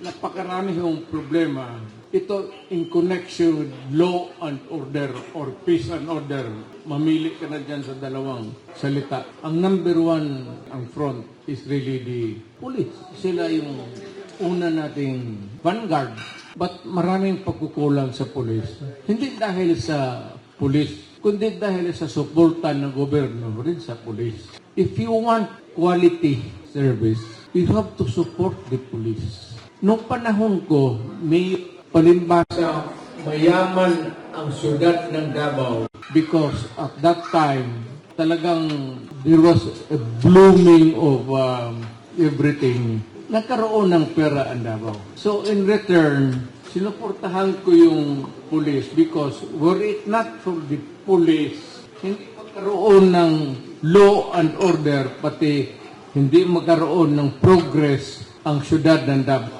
napakarami yung problema. Ito in connection with law and order or peace and order. Mamili ka na dyan sa dalawang salita. Ang number one, ang front, is really the police. Sila yung una nating vanguard. But maraming pagkukulang sa police. Hindi dahil sa police, kundi dahil sa suporta ng gobyerno rin sa police. If you want quality service, you have to support the police. Noong panahon ko, may palimbasa, mayaman ang syudad ng Davao because at that time, talagang there was a blooming of everything. Nagkaroon ng pera ang Davao. So in return, sinuportahan ko yung police because were it not for the police, hindi magkaroon ng law and order, pati hindi magkaroon ng progress ang syudad ng Davao.